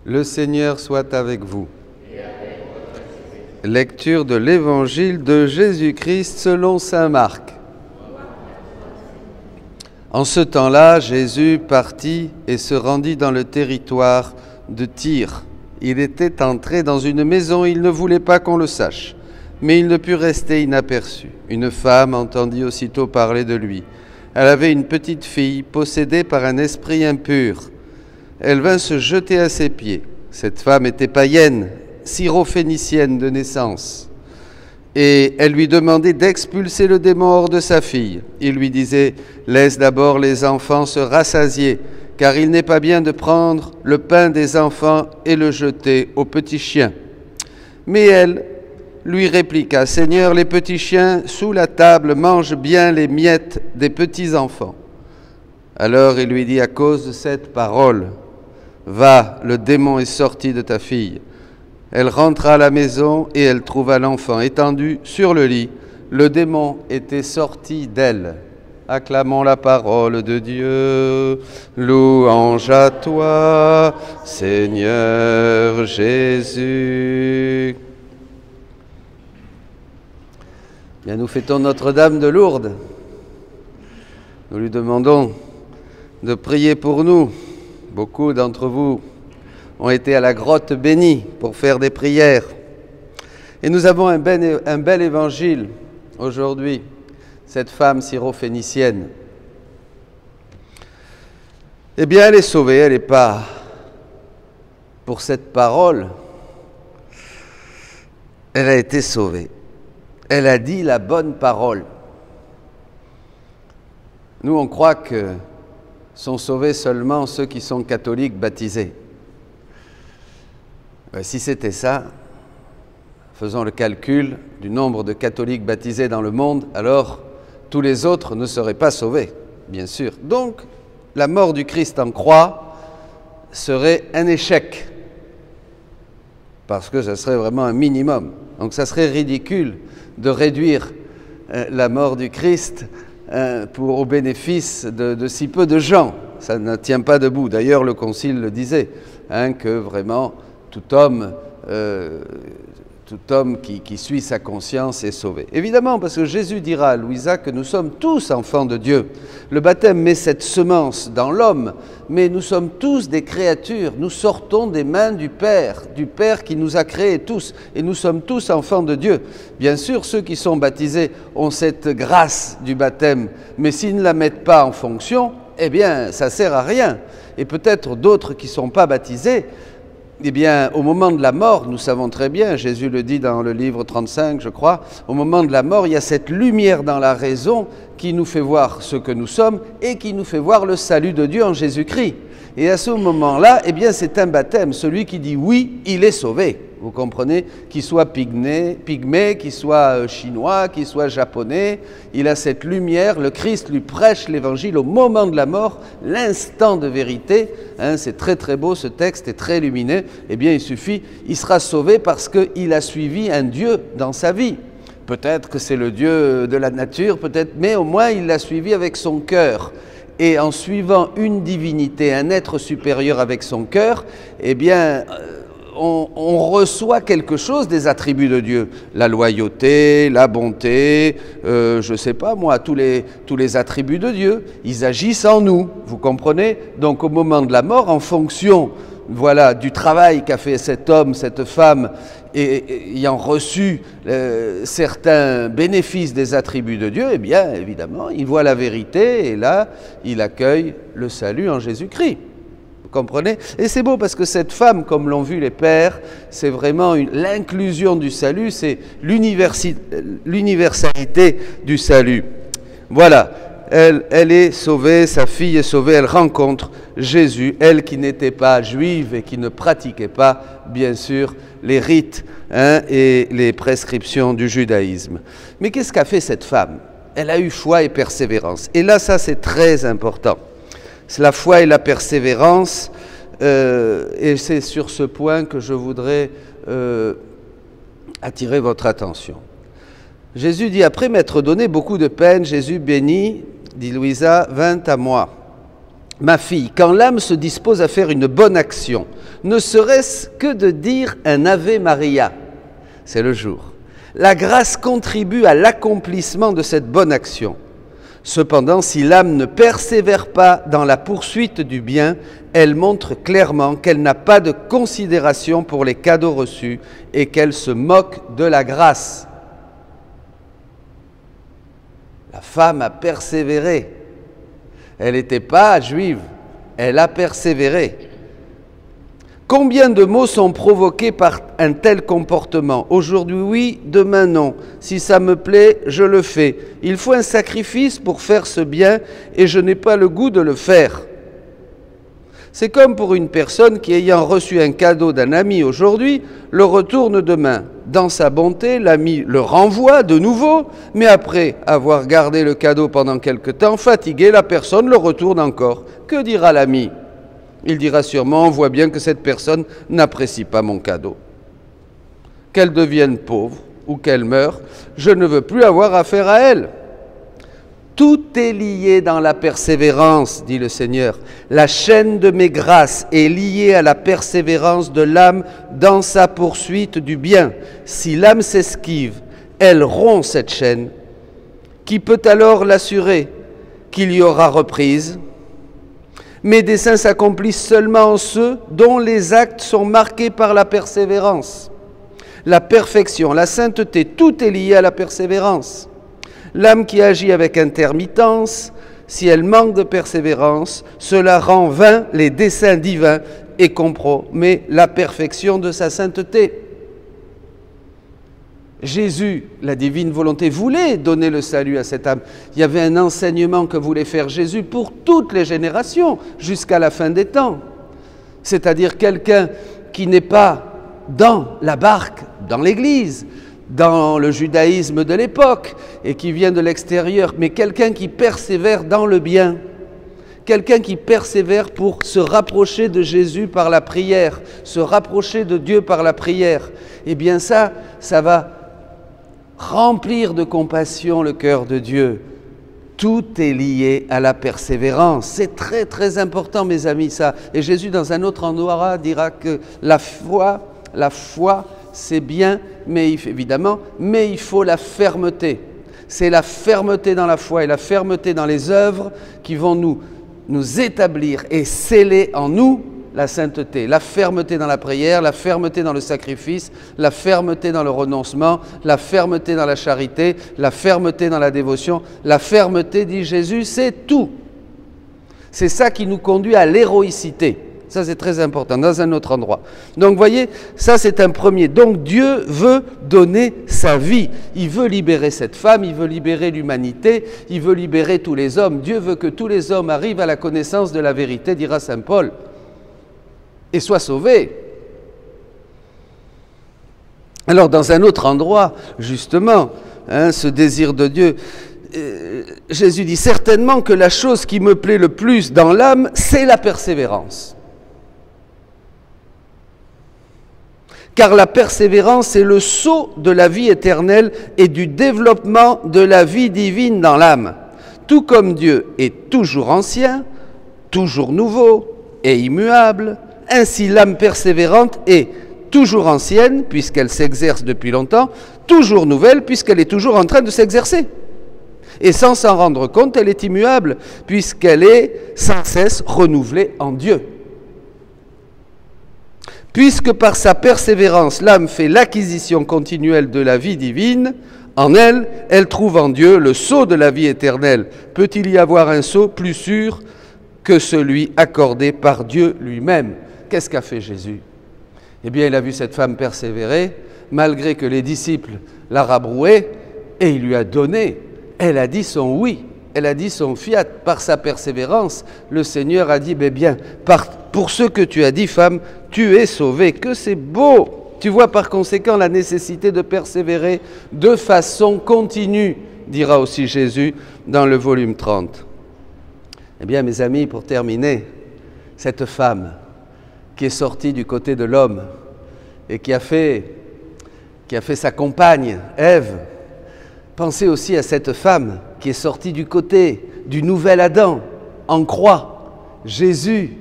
Le Seigneur soit avec vous. Lecture de l'Évangile de Jésus-Christ selon saint Marc. En ce temps-là, Jésus partit et se rendit dans le territoire de Tyr. Il était entré dans une maison, il ne voulait pas qu'on le sache, mais il ne put rester inaperçu. Une femme entendit aussitôt parler de lui. Elle avait une petite fille possédée par un esprit impur. Elle vint se jeter à ses pieds. Cette femme était païenne, syrophénicienne de naissance. Et elle lui demandait d'expulser le démon hors de sa fille. Il lui disait « Laisse d'abord les enfants se rassasier, car il n'est pas bien de prendre le pain des enfants et le jeter aux petits chiens. » Mais elle lui répliqua « Seigneur, les petits chiens sous la table mangent bien les miettes des petits enfants. » Alors il lui dit « À cause de cette parole, va, le démon est sorti de ta fille. » Elle rentra à la maison et elle trouva l'enfant étendu sur le lit. Le démon était sorti d'elle. Acclamons la parole de Dieu. Louange à toi, Seigneur Jésus. Bien, nous fêtons Notre-Dame de Lourdes. Nous lui demandons de prier pour nous. Beaucoup d'entre vous ont été à la grotte bénie pour faire des prières. Et nous avons un bel évangile aujourd'hui, cette femme syrophénicienne. Eh bien, elle est sauvée, elle n'est pas pour cette parole. Elle a été sauvée. Elle a dit la bonne parole. Nous, on croit que sont sauvés seulement ceux qui sont catholiques baptisés. Si c'était ça, faisons le calcul du nombre de catholiques baptisés dans le monde, alors tous les autres ne seraient pas sauvés, bien sûr. Donc, la mort du Christ en croix serait un échec, parce que ça serait vraiment un minimum. Donc, ça serait ridicule de réduire la mort du Christ au bénéfice de si peu de gens. Ça ne tient pas debout. D'ailleurs, le Concile le disait, que vraiment tout homme qui suit sa conscience est sauvé. Évidemment, parce que Jésus dira à Louisa que nous sommes tous enfants de Dieu. Le baptême met cette semence dans l'homme, mais nous sommes tous des créatures. Nous sortons des mains du Père qui nous a créés tous, et nous sommes tous enfants de Dieu. Bien sûr, ceux qui sont baptisés ont cette grâce du baptême, mais s'ils ne la mettent pas en fonction, eh bien, ça ne sert à rien. Et peut-être d'autres qui ne sont pas baptisés, eh bien, au moment de la mort, nous savons très bien, Jésus le dit dans le livre 35, je crois, au moment de la mort, il y a cette lumière dans la raison qui nous fait voir ce que nous sommes et qui nous fait voir le salut de Dieu en Jésus-Christ. Et à ce moment-là, eh bien, c'est un baptême. Celui qui dit oui, il est sauvé. Vous comprenez? Qu'il soit pygmée, qu'il soit chinois, qu'il soit japonais, il a cette lumière. Le Christ lui prêche l'évangile au moment de la mort, l'instant de vérité. C'est très très beau, ce texte est très lumineux. Eh bien, il sera sauvé parce qu'il a suivi un Dieu dans sa vie. Peut-être que c'est le Dieu de la nature, peut-être, mais au moins il l'a suivi avec son cœur. Et en suivant une divinité, un être supérieur avec son cœur, eh bien, on reçoit quelque chose des attributs de Dieu. La loyauté, la bonté, je ne sais pas moi, tous les attributs de Dieu. Ils agissent en nous, vous comprenez? Donc au moment de la mort, en fonction du travail qu'a fait cet homme, cette femme, et ayant reçu certains bénéfices des attributs de Dieu, eh bien, évidemment, il voit la vérité et là, il accueille le salut en Jésus-Christ. Vous comprenez? Et c'est beau parce que cette femme, comme l'ont vu les pères, c'est vraiment l'inclusion du salut, c'est l'universalité du salut. Voilà. Elle est sauvée, sa fille est sauvée, elle rencontre Jésus, elle qui n'était pas juive et qui ne pratiquait pas, bien sûr, les rites et les prescriptions du judaïsme. Mais qu'est-ce qu'a fait cette femme? Elle a eu foi et persévérance. Et là, ça, c'est très important. C'est la foi et la persévérance, et c'est sur ce point que je voudrais attirer votre attention. Jésus dit, après m'être donné beaucoup de peine, Jésus bénit, dit Louisa, vint à moi. Ma fille, quand l'âme se dispose à faire une bonne action, ne serait-ce que de dire un Ave Maria. C'est le jour. La grâce contribue à l'accomplissement de cette bonne action. Cependant, si l'âme ne persévère pas dans la poursuite du bien, elle montre clairement qu'elle n'a pas de considération pour les cadeaux reçus et qu'elle se moque de la grâce. La femme a persévéré. Elle n'était pas juive, elle a persévéré. Combien de maux sont provoqués par un tel comportement? Aujourd'hui oui, demain non. Si ça me plaît, je le fais. Il faut un sacrifice pour faire ce bien et je n'ai pas le goût de le faire. C'est comme pour une personne qui, ayant reçu un cadeau d'un ami aujourd'hui, le retourne demain. Dans sa bonté, l'ami le renvoie de nouveau, mais après avoir gardé le cadeau pendant quelque temps, fatigué, la personne le retourne encore. Que dira l'ami? Il dira sûrement, on voit bien que cette personne n'apprécie pas mon cadeau. Qu'elle devienne pauvre ou qu'elle meure, je ne veux plus avoir affaire à elle. Tout est lié dans la persévérance, dit le Seigneur. La chaîne de mes grâces est liée à la persévérance de l'âme dans sa poursuite du bien. Si l'âme s'esquive, elle rompt cette chaîne. Qui peut alors l'assurer qu'il y aura reprise? Mes desseins s'accomplissent seulement en ceux dont les actes sont marqués par la persévérance. La perfection, la sainteté, tout est lié à la persévérance. L'âme qui agit avec intermittence, si elle manque de persévérance, cela rend vain les desseins divins et compromet la perfection de sa sainteté. Jésus, la divine volonté, voulait donner le salut à cette âme. Il y avait un enseignement que voulait faire Jésus pour toutes les générations, jusqu'à la fin des temps. C'est-à-dire quelqu'un qui n'est pas dans la barque, dans l'Église, dans le judaïsme de l'époque, et qui vient de l'extérieur, mais quelqu'un qui persévère dans le bien. Quelqu'un qui persévère pour se rapprocher de Jésus par la prière, se rapprocher de Dieu par la prière. Eh bien ça va remplir de compassion le cœur de Dieu. Tout est lié à la persévérance. C'est très très important, mes amis, ça. Et Jésus, dans un autre endroit, dira que la foi, c'est bien, mais évidemment, mais il faut la fermeté. C'est la fermeté dans la foi et la fermeté dans les œuvres qui vont nous établir et sceller en nous la sainteté, la fermeté dans la prière, la fermeté dans le sacrifice, la fermeté dans le renoncement, la fermeté dans la charité, la fermeté dans la dévotion. La fermeté, dit Jésus, c'est tout. C'est ça qui nous conduit à l'héroïcité. Ça, c'est très important, dans un autre endroit. Donc, vous voyez, ça, c'est un premier. Donc, Dieu veut donner sa vie. Il veut libérer cette femme, il veut libérer l'humanité, il veut libérer tous les hommes. Dieu veut que tous les hommes arrivent à la connaissance de la vérité, dira saint Paul, et soient sauvés. Alors, dans un autre endroit, justement, ce désir de Dieu, Jésus dit certainement que la chose qui me plaît le plus dans l'âme, c'est la persévérance. Car la persévérance est le sceau de la vie éternelle et du développement de la vie divine dans l'âme. Tout comme Dieu est toujours ancien, toujours nouveau et immuable, ainsi l'âme persévérante est toujours ancienne, puisqu'elle s'exerce depuis longtemps, toujours nouvelle, puisqu'elle est toujours en train de s'exercer. Et sans s'en rendre compte, elle est immuable, puisqu'elle est sans cesse renouvelée en Dieu. Puisque par sa persévérance, l'âme fait l'acquisition continuelle de la vie divine, en elle, elle trouve en Dieu le sceau de la vie éternelle. Peut-il y avoir un sceau plus sûr que celui accordé par Dieu lui-même? Qu'est-ce qu'a fait Jésus? Eh bien, il a vu cette femme persévérer, malgré que les disciples la rabrouaient, et il lui a donné. Elle a dit son oui, elle a dit son fiat. Par sa persévérance, le Seigneur a dit, bien, pour ce que tu as dit, femme, tu es sauvée. Que c'est beau! Tu vois par conséquent la nécessité de persévérer de façon continue, dira aussi Jésus dans le volume 30. Eh bien, mes amis, pour terminer, cette femme qui est sortie du côté de l'homme et qui a fait sa compagne, Ève, pensez aussi à cette femme qui est sortie du côté du nouvel Adam, en croix. Jésus,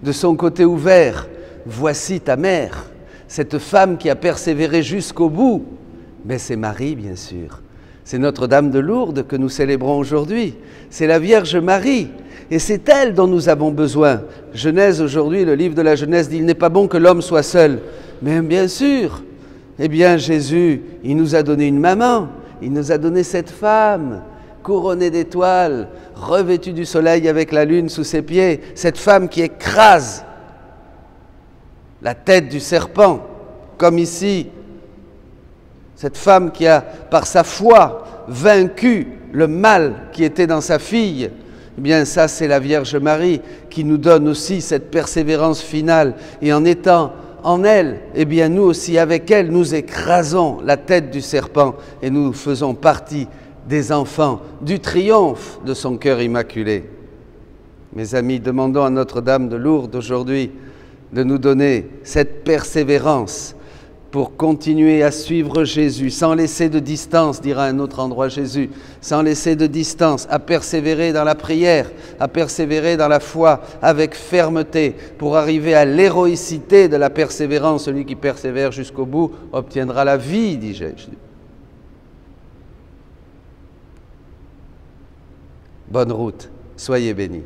de son côté ouvert, voici ta mère, cette femme qui a persévéré jusqu'au bout. Mais c'est Marie, bien sûr. C'est Notre-Dame de Lourdes que nous célébrons aujourd'hui. C'est la Vierge Marie. Et c'est elle dont nous avons besoin. Genèse aujourd'hui, le livre de la Genèse dit « Il n'est pas bon que l'homme soit seul ». Mais bien sûr, eh bien Jésus, il nous a donné une maman. Il nous a donné cette femme, couronnée d'étoiles, revêtue du soleil avec la lune sous ses pieds. Cette femme qui écrase la tête du serpent, comme ici. Cette femme qui a, par sa foi, vaincu le mal qui était dans sa fille. Eh bien, ça, c'est la Vierge Marie qui nous donne aussi cette persévérance finale. Et en étant en elle, eh bien, nous aussi, avec elle, nous écrasons la tête du serpent et nous faisons partie des enfants du triomphe de son cœur immaculé. Mes amis, demandons à Notre-Dame de Lourdes aujourd'hui de nous donner cette persévérance pour continuer à suivre Jésus, sans laisser de distance, dira un autre endroit Jésus, sans laisser de distance, à persévérer dans la prière, à persévérer dans la foi, avec fermeté, pour arriver à l'héroïcité de la persévérance. Celui qui persévère jusqu'au bout obtiendra la vie, dit Jésus. Bonne route, soyez bénis.